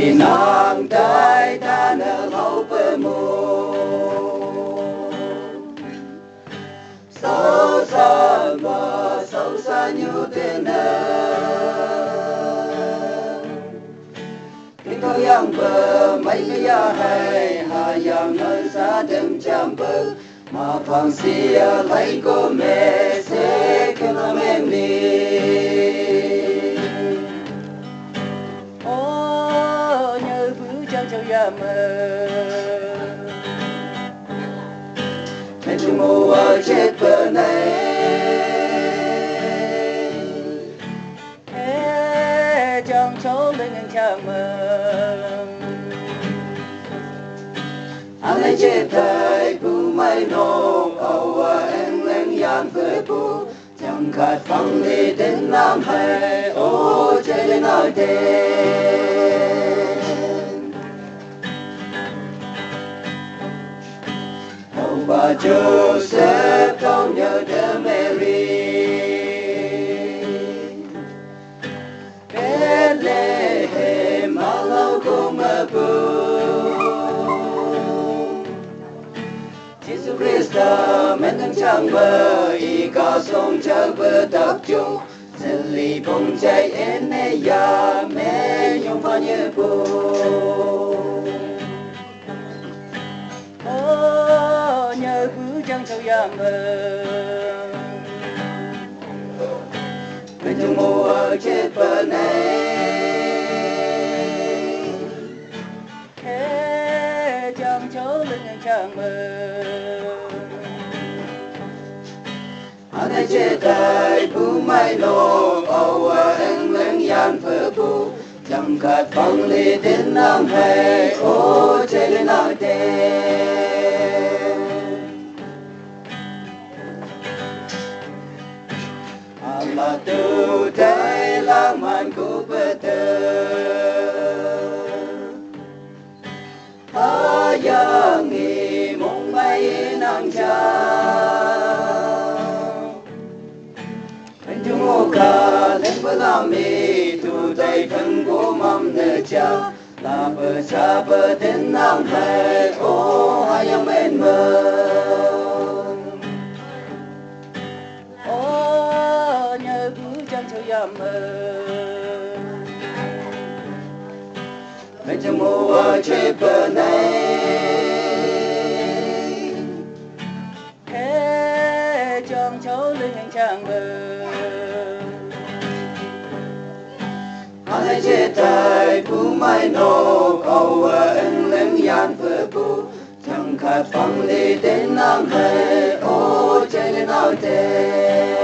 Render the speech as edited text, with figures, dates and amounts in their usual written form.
vì nàng trái ta nở hậu bờ mồ sâu xa và sâu xa như thế nào khi có yang bờ mấy cái ya hay hà yang nơi xa đêm chăm bờ mà phang xia lấy cô mẹ sẽ kêu nó em đi ô nhớ bữa trăng trâu ya mơ mẹ chung mồ ở chết bờ này ê trăng trâu lên ngang cha mơ anh ấy chết thay bù mai nô âu em lên yan phơi bù chẳng khát phăng đi đến nam hay ô chơi lên nói tên âu bà Joseph câu nhớ đỡ Mary Bethlehem bao lâu cũng mơ bù Jesus Christa men thăng trang bờ y ca song chờ bờ tập trung chân lý bông cháy en nê ya mẹ nhung pha nhớ bù ô nhớ bù chẳng châu ya mơ men chung mồ ở chết bờ này ê chẳng châu lên ngang trang mơ anh ấy chết tay bù mai nô âu em lên yan phở bù chẳng khát phăng ly đến nam hay ô chơi lên nói tên Allah tu tay lang man ku betul ayang ni mong bay nang cha chung ca lên bờ làm mi tu tay thân của mầm nở cha là bờ xa bờ đến nam hay ô hai yang bên mơ ô nhớ bữa trăng châu ya mơ mẹ chung mồ ở trên bờ này ê trăng châu lên ngang trang bờ anh ấy chết tay bù mai nô âu em lên yan phở bù chẳng khát phăng đi đến nam hay ô chơi lên nói tên